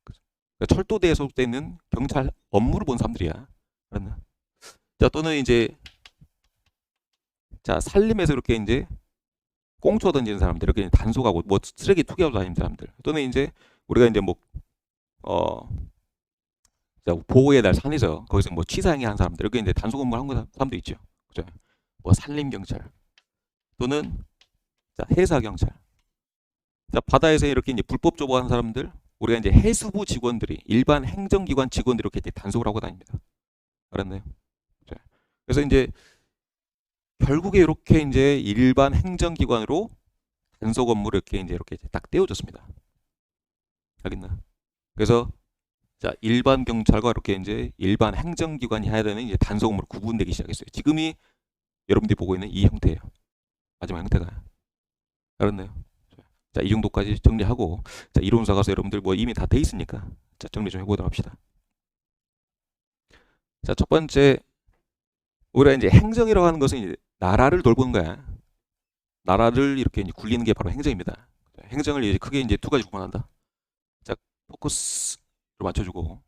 그러니까 철도대에 소속돼 있는 경찰 업무를 본 사람들이야. 알았나? 자, 또는 이제 자, 산림에서 이렇게 이제 꽁초 던지는 사람들, 이렇게 단속하고 뭐 쓰레기 투기하고 다니는 사람들, 또는 이제 우리가 이제 뭐 자, 보호의 날 산에서 거기서 뭐 취사행위 한 사람들, 이렇게 이제 단속 업무 한 사람들 있죠. 그죠? 뭐 산림 경찰, 또는 자, 해사 경찰. 자, 바다에서 이렇게 이제 불법 조업하는 사람들, 우리가 이제 해수부 직원들이 일반 행정기관 직원들이 이렇게 이제 단속을 하고 다닙니다. 알았나요? 자, 그래서 이제 결국에 이렇게 이제 일반 행정기관으로 단속 업무를 이렇게 딱 떼어줬습니다. 알겠나? 그래서 자, 일반 경찰과 이렇게 이제 일반 행정기관이 해야 되는 이제 단속 업무로 구분되기 시작했어요. 지금이 여러분들이 보고 있는 이 형태예요. 마지막 형태가. 알았나요? 자, 이 정도까지 정리하고 자, 이론사 가서 여러분들 뭐 이미 다 돼 있으니까 자, 정리 좀 해보도록 합시다. 자, 첫 번째 우리가 이제 행정이라고 하는 것은 이제 나라를 돌보는 거야. 나라를 이렇게 이제 굴리는 게 바로 행정입니다. 행정을 이제 크게 이제 두 가지 구분한다. 자, 포커스를 맞춰주고,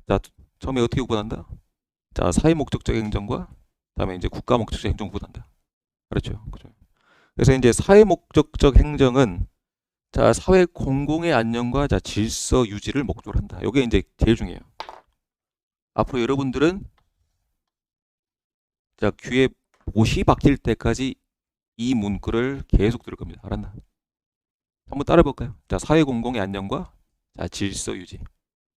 자, 처음에 어떻게 구분한다? 자, 사회 목적적 행정과 그다음에 이제 국가 목적적 행정 구분한다. 그렇죠. 그렇죠. 그래서 이제 사회 목적적 행정은 자, 사회 공공의 안녕과 자, 질서 유지를 목적으로 한다. 이게 이제 제일 중요해요. 앞으로 여러분들은 자, 귀에 못이 박힐 때까지 이 문구를 계속 들을 겁니다. 알았나? 한번 따라해 볼까요? 자, 사회 공공의 안녕과 자, 질서 유지.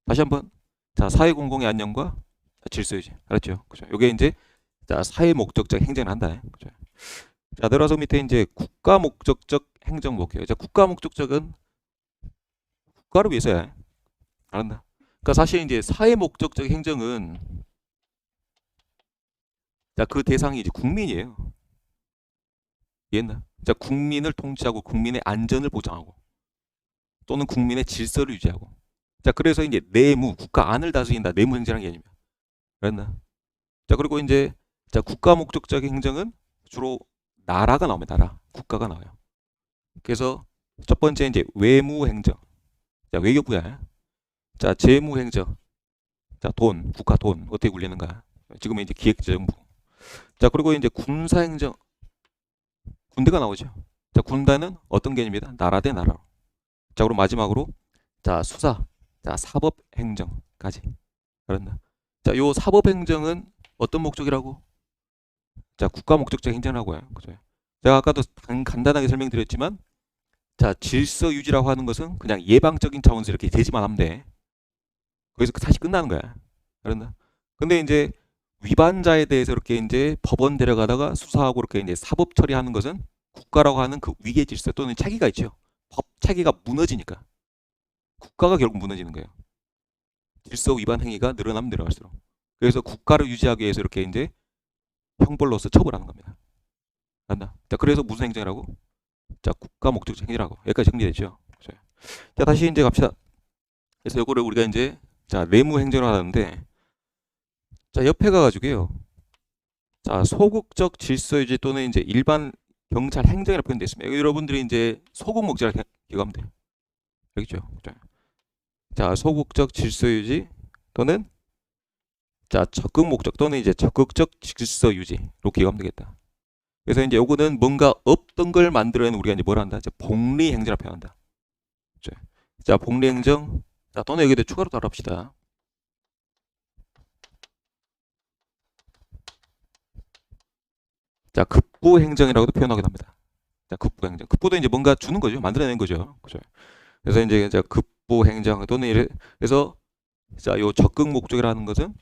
다시 한번. 자, 사회 공공의 안녕과 자, 질서 유지. 알았죠? 그죠? 이게 이제 자, 사회 목적적 행정을 한다. 그죠? 자, 내려서 밑에 이제 국가 목적적 행정 볼게요. 자, 국가 목적적은 국가를 위해서야. 알았나? 그러니까 사실 이제 사회 목적적 행정은 자, 그 대상이 이제 국민이에요. 이해했나? 자, 국민을 통치하고 국민의 안전을 보장하고 또는 국민의 질서를 유지하고. 자, 그래서 이제 내무, 국가 안을 다스린다. 내무 행정이라는 개념이야. 그랬나? 자, 그리고 이제 자, 국가 목적적 행정은 주로 나라가 나옵니다. 나라, 국가가 나와요. 그래서 첫 번째 이제 외무 행정. 자, 외교부야. 자, 재무 행정. 자, 돈, 국가 돈 어떻게 굴리는가? 지금은 이제 기획재정부. 자, 그리고 이제 군사 행정. 군대가 나오죠. 자, 군단은 어떤 개념이다? 나라 대 나라로. 자, 그리고 마지막으로 자, 수사. 자, 사법 행정까지. 그렇나? 자, 요 사법 행정은 어떤 목적이라고? 자, 국가 목적적 행정이라고요. 그죠? 제가 아까도 간단하게 설명드렸지만 자, 질서 유지라고 하는 것은 그냥 예방적인 차원에서 이렇게 제지만 하면 돼. 거기서 사실 끝나는 거야. 그렇나? 근데 이제 위반자에 대해서 이렇게 이제 법원 데려가다가 수사하고 이렇게 이제 사법 처리하는 것은 국가라고 하는 그 위계 질서 또는 체계가 있죠. 법 체계가 무너지니까 국가가 결국 무너지는 거예요. 질서 위반 행위가 늘어나면 늘어날수록. 그래서 국가를 유지하기 위해서 이렇게 이제 형벌로서 처벌하는 겁니다. 맞나? 자, 그래서 무슨 행정이라고? 자, 국가 목적적 행위라고. 여기까지 정리됐죠. 자, 다시 이제 갑시다. 그래서 이거를 우리가 이제 자, 내무 행정을 하는데 자, 옆에 가가지고요. 자, 소극적 질서 유지 또는 이제 일반 경찰 행정이라고 표현되어 있습니다. 여러분들이 이제 소극 목적을 기억하면 돼요. 여기죠. 자, 소극적 질서 유지 또는 자, 적극 목적 또는 이제 적극적 질서 유지로 기억하면 되겠다. 그래서 이제 요거는 뭔가 없던 걸 만들어내는 우리가 이제 뭘 한다? 이제 복리 행정이라고 표현한다. 자, 복리 행정. 자, 또는 여기에 추가로 따라합시다. 자, 급부 행정이라고도 표현하기도 합니다. 자, 급부 행정. 급부도 이제 뭔가 주는 거죠. 만들어내는 거죠. 그죠? 그래서 이제 자, 급부 행정 또는 그래서 자, 요 적극 목적이라는 것은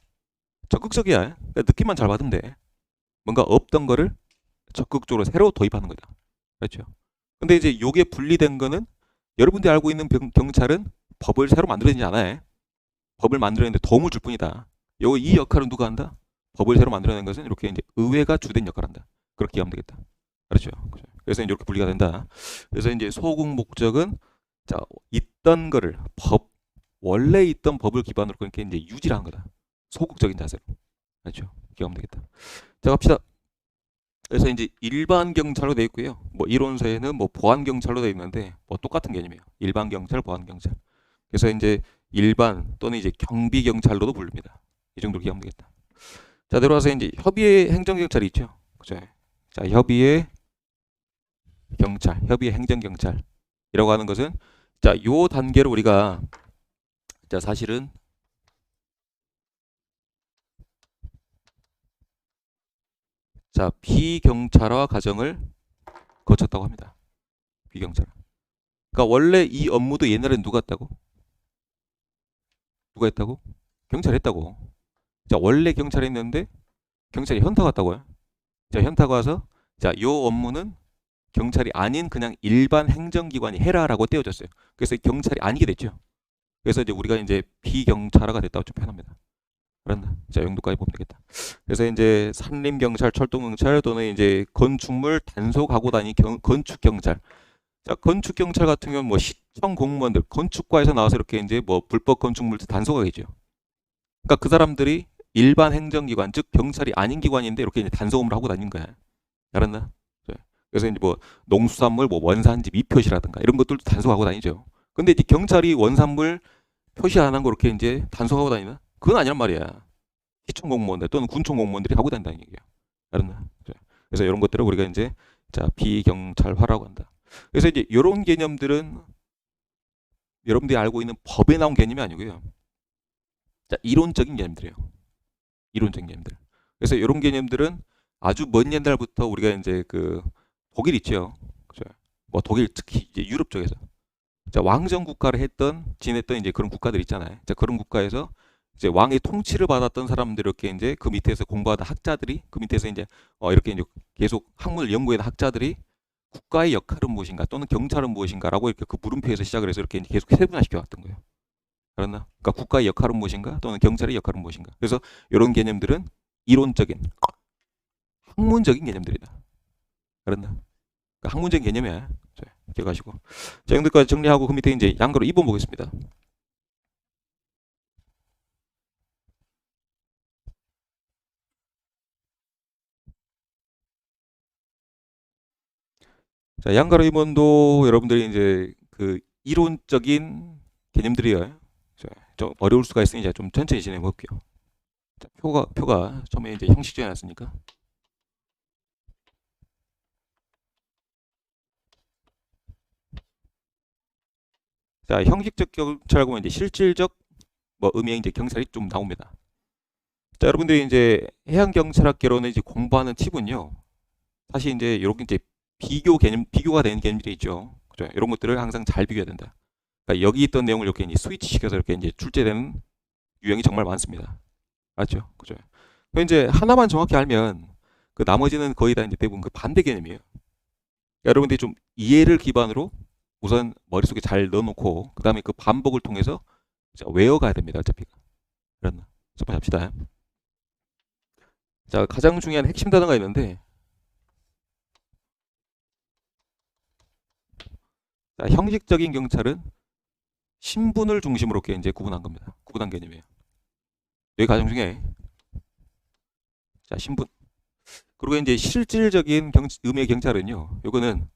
적극적이야. 그러니까 느낌만 잘 받으면 돼. 뭔가 없던 거를 적극적으로 새로 도입하는 거다. 그렇죠? 근데 이제 요게 분리된 거는 여러분들이 알고 있는 경찰은 법을 새로 만들어내지 않아요. 법을 만들어내는데 도움을 줄 뿐이다. 이 역할은 누가 한다? 법을 새로 만들어내는 것은 이렇게 이제 의회가 주된 역할을 한다. 그렇게 이해하면 되겠다. 그렇죠? 그래서 이제 이렇게 분리가 된다. 그래서 이제 소극 목적은 자, 있던 거를 원래 있던 법을 기반으로 그렇게 이제 유지를 한 거다. 소극적인 자세로. 그렇죠? 기억하면 되겠다. 자, 갑시다. 그래서 이제 일반 경찰로 되어 있고요. 뭐 이론서에는 뭐 보안 경찰로 되어 있는데 뭐 똑같은 개념이에요. 일반 경찰, 보안 경찰. 그래서 이제 일반 또는 이제 경비 경찰로도 부릅니다. 이 정도로 기억하면 되겠다. 자, 내려와서 이제 협의의 행정 경찰이 있죠. 그죠? 자, 협의의 경찰, 협의의 행정 경찰이라고 하는 것은 자, 요 단계로 우리가 자, 사실은 자, 비경찰화 과정을 거쳤다고 합니다. 비경찰화. 그러니까 원래 이 업무도 옛날엔 누가 했다고? 누가 했다고? 경찰이 했다고. 자, 원래 경찰이 했는데 경찰이 현타 갔다고요. 자, 현타가 와서 자, 요 업무는 경찰이 아닌 그냥 일반 행정기관이 해라라고 떼어졌어요. 그래서 경찰이 아니게 됐죠. 그래서 이제 우리가 이제 비경찰화가 됐다고 좀 표현합니다. 그런다. 자, 용도까지 보면 되겠다. 그래서 이제 산림경찰, 철도경찰 또는 이제 건축물 단속하고 다니는 건축경찰. 자, 건축경찰 같은 경우는 뭐 시청 공무원들, 건축과에서 나와서 이렇게 이제 뭐 불법 건축물 단속하겠죠. 그러니까 그 사람들이 일반 행정기관, 즉 경찰이 아닌 기관인데 이렇게 이제 단속 업무를 하고 다니는 거야. 알았나? 그래서 이제 뭐 농수산물 뭐 원산지 미표시라든가 이런 것들도 단속하고 다니죠. 근데 이제 경찰이 원산물 표시 안 한 거 이렇게 이제 단속하고 다니나? 그건 아니란 말이야. 시청 공무원들 또는 군청 공무원들이 하고 다닌다는 얘기야. 알았나? 그래서 이런 것들을 우리가 이제 자 비경찰화라고 한다. 그래서 이제 이런 개념들은 여러분들이 알고 있는 법에 나온 개념이 아니고요. 자 이론적인 개념들이에요. 이론적인 개념들. 그래서 이런 개념들은 아주 먼 옛날부터 우리가 이제 그 독일 있죠. 그죠? 뭐 독일 특히 이제 유럽 쪽에서 자 왕정 국가를 지냈던 이제 그런 국가들 있잖아요. 자 그런 국가에서 이제 왕의 통치를 받았던 사람들 이렇게 이제 그 밑에서 공부하던 학자들이 그 밑에서 이제 이렇게 이제 계속 학문을 연구하는 학자들이 국가의 역할은 무엇인가 또는 경찰은 무엇인가라고 이렇게 그 물음표에서 시작을 해서 이렇게 계속 세분화시켜 왔던 거예요. 그렇나? 그러니까 국가의 역할은 무엇인가 또는 경찰의 역할은 무엇인가. 그래서 이런 개념들은 이론적인 학문적인 개념들이다. 그렇나? 그러니까 학문적인 개념이야. 자, 기억하시고. 자, 여기까지 정리하고 그 밑에 이제 양거로 2번 보겠습니다. 자, 양가로 2번도 여러분들이 이제 그 이론적인 개념들이에요. 자, 좀 어려울 수가 있으니 좀 천천히 진행해 볼게요. 자, 표가 처음에 이제 형식적이 났으니까. 자, 형식적 경찰하고 보면 이제 실질적 뭐 의미의 이제 경찰이 좀 나옵니다. 자, 여러분들이 이제 해양경찰학개론을 이제 공부하는 팁은요. 사실 이제 이렇게 이제 비교가 되는 개념들이 있죠. 그죠? 이런 것들을 항상 잘 비교해야 된다. 그러니까 여기 있던 내용을 이렇게 이제 스위치 시켜서 이렇게 이제 출제되는 유형이 정말 많습니다. 맞죠? 그죠? 그 이제 하나만 정확히 알면 그 나머지는 거의 다 이제 대부분 그 반대 개념이에요. 그러니까 여러분들이 좀 이해를 기반으로 우선 머릿속에 잘 넣어놓고 그 다음에 그 반복을 통해서 외워가야 됩니다. 어차피. 그런 첫 번째 합시다. 자, 가장 중요한 핵심 단어가 있는데 자, 형식적인 경찰은 신분을 중심으로 이렇게 이제 구분한 겁니다. 구분한 개념이에요. 여기 가장 중요해. 자, 신분. 그리고 이제 실질적인 의미의 경찰은요. 요거는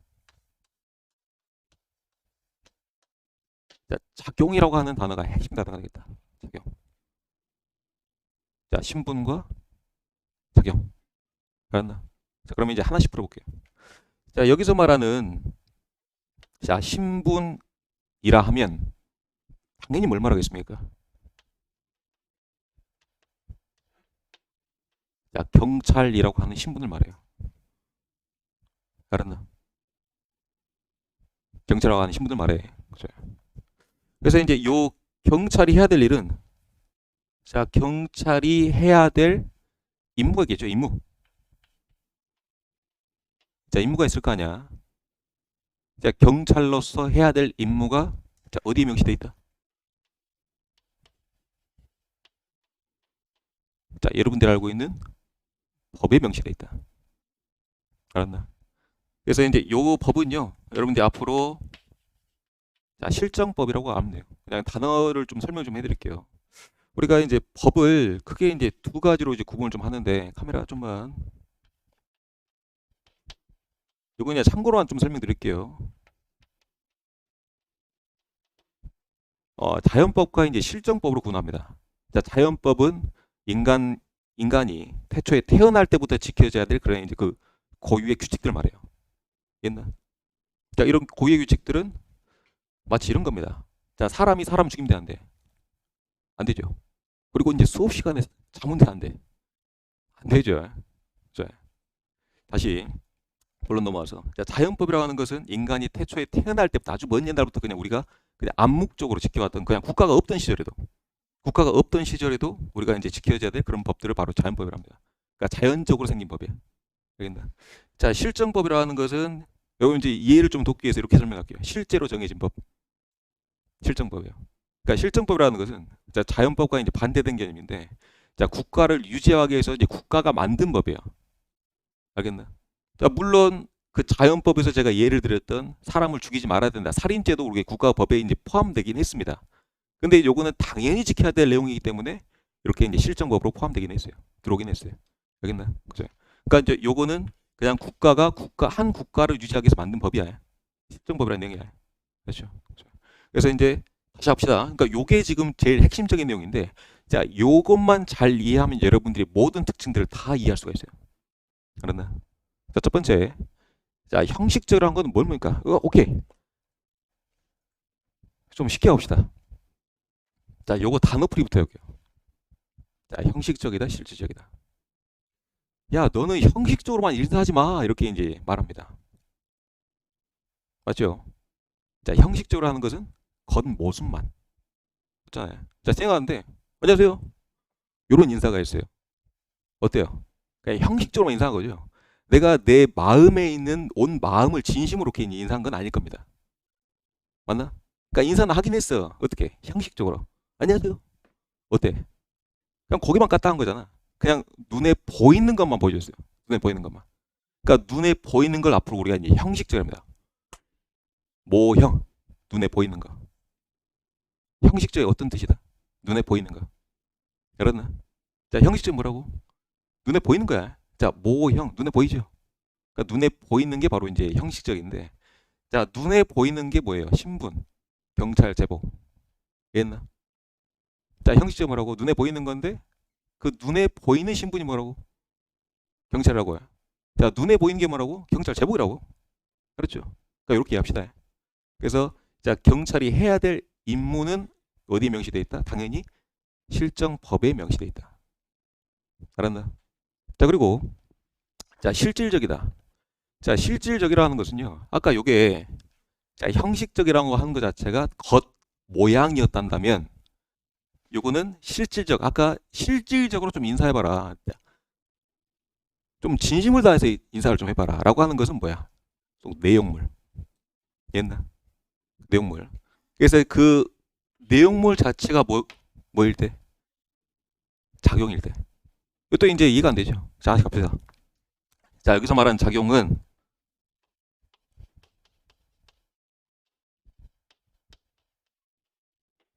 자, 작용이라고 하는 단어가 핵심 단어가 되겠다. 작용. 자, 신분과 작용. 알았나? 자, 그러면 이제 하나씩 풀어볼게요. 자, 여기서 말하는 자, 신분이라 하면 당연히 뭘 말하겠습니까? 자, 경찰이라고 하는 신분을 말해요. 알았나? 경찰이라고 하는 신분을 말해. 그래서 이제 요 경찰이 해야 될 일은 자, 경찰이 해야 될 임무가 있겠죠, 임무. 자, 임무가 있을 거 아니야. 자, 경찰로서 해야 될 임무가 자, 어디에 명시되어 있다? 자, 여러분들이 알고 있는 법에 명시되어 있다. 알았나? 그래서 이제 요 법은요, 여러분들이 앞으로 자, 실정법이라고 하면 돼요. 그냥 단어를 좀 설명 좀 해드릴게요. 우리가 이제 법을 크게 이제 두 가지로 이제 구분을 좀 하는데 카메라 좀만 이거 그냥 참고로만 좀 설명드릴게요. 자연법과 이제 실정법으로 구분합니다. 자, 자연법은 인간이 태초에 태어날 때부터 지켜져야 될 그런 이제 그 고유의 규칙들 말이에요. 옛날. 자, 이런 고유의 규칙들은 마치 이런 겁니다. 자, 사람이 사람 죽이면 되는데 안 되죠. 그리고 이제 수업 시간에 자면 되는데 안 되죠. 자, 다시 본론 넘어와서 자, 자연법이라고 하는 것은 인간이 태초에 태어날 때부터 아주 먼 옛날부터 그냥 우리가 그냥 암묵적으로 지켜왔던 그냥 국가가 없던 시절에도 우리가 이제 지켜져야 될 그런 법들을 바로 자연법이라 합니다. 그러니까 자연적으로 생긴 법이에요. 알겠나? 자, 실정법이라고 하는 것은 여러분 이제 이해를 좀 돕기 위해서 이렇게 설명할게요. 실제로 정해진 법. 실정법이에요. 그러니까 실정법이라는 것은 자, 자연법과 이제 반대된 개념인데 자, 국가를 유지하기 위해서 이제 국가가 만든 법이에요. 알겠나? 자, 물론 그 자연법에서 제가 예를 들었던 사람을 죽이지 말아야 된다. 살인죄도 우리 국가법에 이제 포함되긴 했습니다. 근데 요거는 당연히 지켜야 될 내용이기 때문에 이렇게 이제 실정법으로 포함되긴 했어요. 들어오긴 했어요. 알겠나? 그죠? 그러니까 이제 요거는 그냥 국가가 한 국가를 유지하기 위해서 만든 법이야. 실정법이라는 내용이야. 그렇죠. 그래서 이제 다시 합시다. 그러니까 요게 지금 제일 핵심적인 내용인데, 자, 요것만 잘 이해하면 여러분들이 모든 특징들을 다 이해할 수가 있어요. 알았나? 자, 첫 번째. 자, 형식적이라는 건 뭡니까? 오케이. 좀 쉽게 합시다. 자, 요거 단어풀이부터 해볼게요. 자, 형식적이다, 실질적이다. 야, 너는 형식적으로만 일하지 마. 이렇게 이제 말합니다. 맞죠? 자, 형식적으로 하는 것은 겉모습만. 그렇잖아요. 자, 생각하는데, 안녕하세요. 요런 인사가 있어요. 어때요? 그냥 형식적으로만 인사한 거죠. 내가 내 마음에 있는 온 마음을 진심으로 이렇게 인사한 건 아닐 겁니다. 맞나? 그러니까 인사는 하긴 했어. 어떻게? 형식적으로. 안녕하세요. 어때? 그냥 거기만 갖다 한 거잖아. 그냥 눈에 보이는 것만 보여줬어요. 눈에 보이는 것만. 그러니까 눈에 보이는 걸 앞으로 우리가 이제 형식적입니다. 모형. 눈에 보이는 거. 형식적이 어떤 뜻이다? 눈에 보이는 거. 알았나? 자, 형식적 뭐라고? 눈에 보이는 거야. 자, 모형. 눈에 보이죠? 그러니까 눈에 보이는 게 바로 이제 형식적인데, 자, 눈에 보이는 게 뭐예요? 신분, 경찰, 제보. 이해했나? 자, 형식적 뭐라고? 눈에 보이는 건데, 그 눈에 보이는 신분이 뭐라고? 경찰이라고요. 자, 눈에 보이는 게 뭐라고? 경찰, 제보라고. 그렇죠? 그러니까 이렇게 이해합시다. 그래서 자, 경찰이 해야 될 임무는 어디에 명시되어 있다? 당연히 실정법에 명시되어 있다. 알았나? 자, 그리고 자, 실질적이다. 자, 실질적이라는 것은요. 아까 요게 자, 형식적이라고 하는 것 자체가 겉 모양이었단다면 요거는 실질적. 아까 실질적으로 좀 인사해봐라. 좀 진심을 다해서 인사를 좀 해봐라. 라고 하는 것은 뭐야? 내용물. 옛날 내용물. 그래서 그 내용물 자체가 뭐일 때? 작용일 때. 이것도 이제 이해가 안 되죠. 자, 갑시다. 자, 여기서 말하는 작용은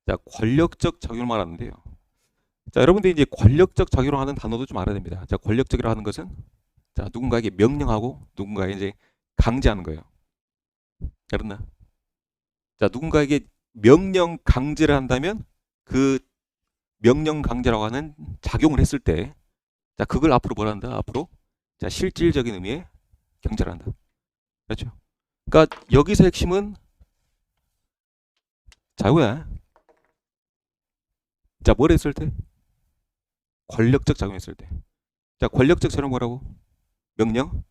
자, 권력적 작용을 말하는데요. 자, 여러분들이 이제 권력적 작용을 하는 단어도 좀 알아야 됩니다. 자, 권력적이라 하는 것은 자, 누군가에게 명령하고 누군가에게 이제 강제하는 거예요. 알았나? 자, 누군가에게 명령 강제를 한다면 그 명령 강제라고 하는 작용을 했을 때, 자, 그걸 앞으로 뭘 한다? 앞으로 자, 실질적인 의미의 경제를 한다. 그렇죠? 그러니까 여기서 핵심은 자유야. 자, 뭘 했을 때? 권력적 작용했을 때. 자, 권력적 작용 뭐라고? 명령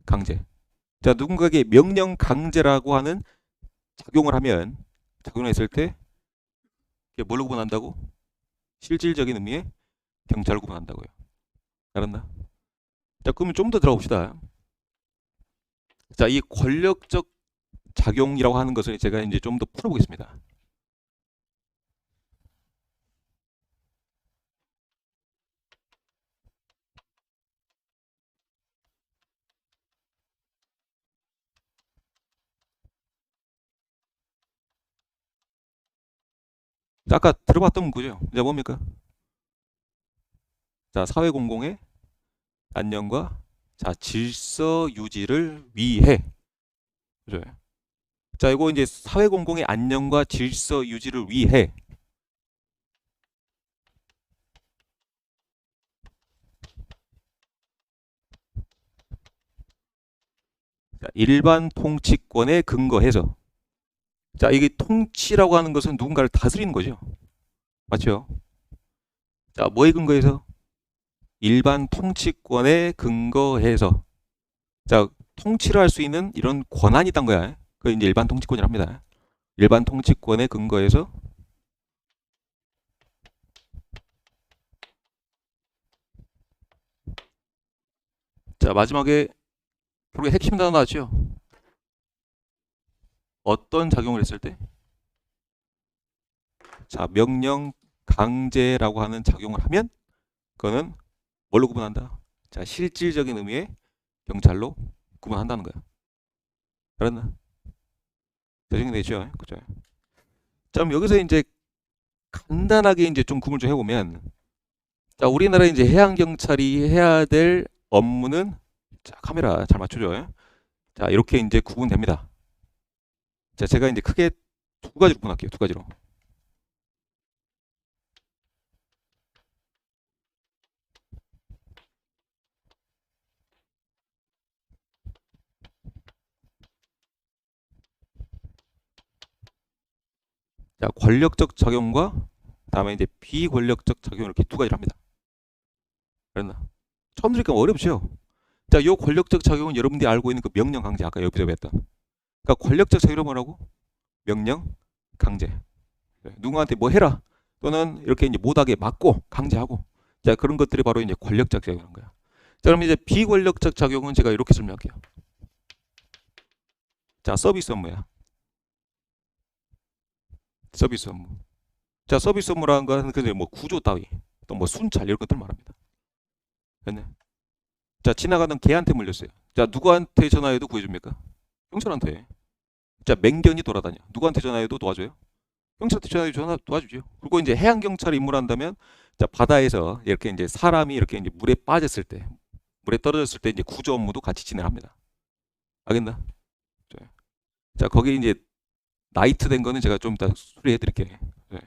강제. 자, 누군가에게 명령 강제라고 하는 작용을 하면 작용을 했을 때 이게 뭘로 구분한다고? 실질적인 의미의 경찰로 구분한다고요. 알았나? 자, 그러면 좀 더 들어봅시다. 자, 이 권력적 작용이라고 하는 것을 제가 이제 좀 더 풀어보겠습니다. 자, 아까 들어봤던 문구죠. 이제 뭡니까? 자, 사회 공공의 안녕과 자, 질서 유지를 위해. 그죠? 자, 이거 이제 사회 공공의 안녕과 질서 유지를 위해 자, 일반 통치권에 근거해서 자, 이게 통치라고 하는 것은 누군가를 다스리는 거죠. 맞죠? 자, 뭐에 근거해서? 일반 통치권에 근거해서 자, 통치를 할 수 있는 이런 권한이 있단 거야. 그 이제 일반 통치권이랍니다. 일반 통치권에 근거해서 자, 마지막에 결국에 핵심 단어 나왔죠. 어떤 작용을 했을 때? 자, 명령 강제라고 하는 작용을 하면 그거는 뭘로 구분한다? 자, 실질적인 의미의 경찰로 구분한다는 거야. 알았나? 대중이 되죠? 그죠? 자, 그럼 여기서 이제 간단하게 이제 좀 구분을 좀 해보면 자, 우리나라 이제 해양 경찰이 해야 될 업무는 자, 카메라 잘 맞춰줘요. 자, 이렇게 이제 구분됩니다. 자, 제가 이제 크게 두 가지로 구분할게요. 두 가지로. 자, 권력적 작용과 다음에 이제 비권력적 작용 이렇게 두 가지를 합니다. 그랬나? 처음 들으니까 어렵죠? 자, 요 권력적 작용은 여러분들이 알고 있는 그 명령 강제 아까 여기서 배웠던. 그러니까 권력적 작용은 뭐라고? 명령 강제. 누구한테 뭐 해라 또는 이렇게 이제 못하게 막고 강제하고. 자, 그런 것들이 바로 이제 권력적 작용인 거야. 자, 그럼 이제 비권력적 작용은 제가 이렇게 설명할게요. 자, 서비스 업무야. 서비스 업무. 자, 서비스 업무라는 건 그냥 뭐 구조 따위 또 뭐 순찰 이런 것들 말합니다. 됐네. 자, 지나가는 개한테 물렸어요. 자, 누구한테 전화해도 구해줍니까? 경찰한테. 자, 맹견이 돌아다녀. 누구한테 전화해도 도와줘요? 경찰한테 전화해도 도와주죠. 그리고 이제 해양경찰이 임무한다면, 자, 바다에서 이렇게 이제 사람이 이렇게 이제 물에 빠졌을 때, 물에 떨어졌을 때 이제 구조 업무도 같이 진행합니다. 알겠나? 자, 거기 이제 나이트 된 거는 제가 좀 이따 수리해 드릴게요. 네.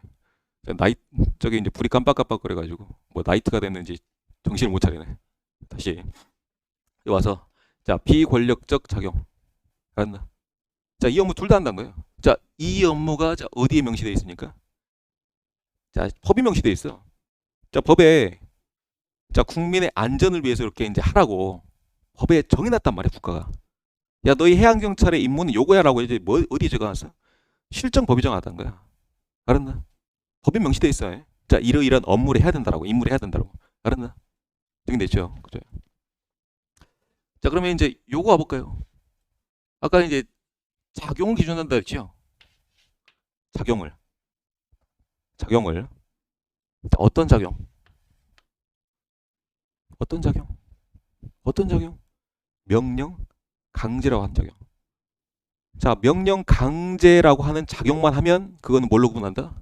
저기 이제 불이 깜빡깜빡 그래가지고 뭐 나이트가 됐는지 정신을 못 차리네. 다시 와서, 자, 비권력적 작용. 알았나? 자, 이 업무 둘 다 한다는 거예요. 자, 이 업무가 자, 어디에 명시되어 있습니까? 자, 법이 명시되어 있어. 자, 법에, 자, 국민의 안전을 위해서 이렇게 이제 하라고 법에 정해놨단 말이야, 국가가. 야, 너희 해양경찰의 임무는 요거야라고 이제 뭐 어디에 적어놨어? 실정법이 정하다는 거야. 알았나? 법이 명시되어 있어. 자, 이러이러한 업무를 해야 된다라고, 임무를 해야 된다라고. 알았나? 정리됐죠? 그죠? 자, 그러면 이제 요거 와볼까요? 아까 이제 작용을 기준한다 했죠? 작용을. 자, 어떤 작용? 어떤 작용? 어떤 작용? 명령 강제라고 하는 작용. 자, 명령 강제라고 하는 작용만 하면 그거는 뭘로 구분한다?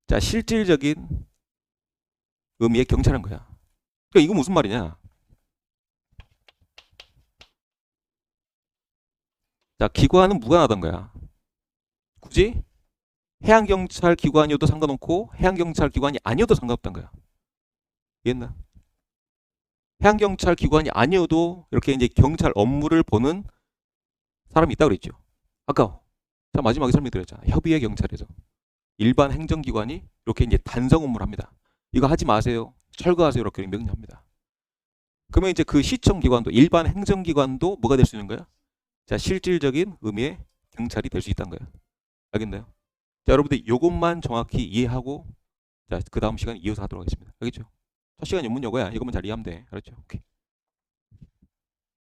자, 실질적인 의미의 경찰인 거야. 그러니까 이거 무슨 말이냐? 자, 기관은 무관하던 거야. 굳이 해양경찰 기관이어도 상관없고 해양경찰 기관이 아니어도 상관없던 거야. 이해했나? 해양경찰 기관이 아니어도 이렇게 이제 경찰 업무를 보는 사람이 있다고 그랬죠. 아까 자, 마지막에 설명드렸잖아. 협의회 경찰에서 일반 행정기관이 이렇게 이제 단성 업무를 합니다. 이거 하지 마세요. 철거하세요. 이렇게 명령합니다. 그러면 이제 그 시청기관도 일반 행정기관도 뭐가 될 수 있는 거야? 자, 실질적인 의미의 경찰이 될 수 있다는 거야. 알겠나요? 자, 여러분들 이것만 정확히 이해하고, 자, 그 다음 시간에 이어서 하도록 하겠습니다. 알겠죠? 첫 시간 전문 용어야. 이것만 잘 이해하면 돼. 알았죠? 오케이.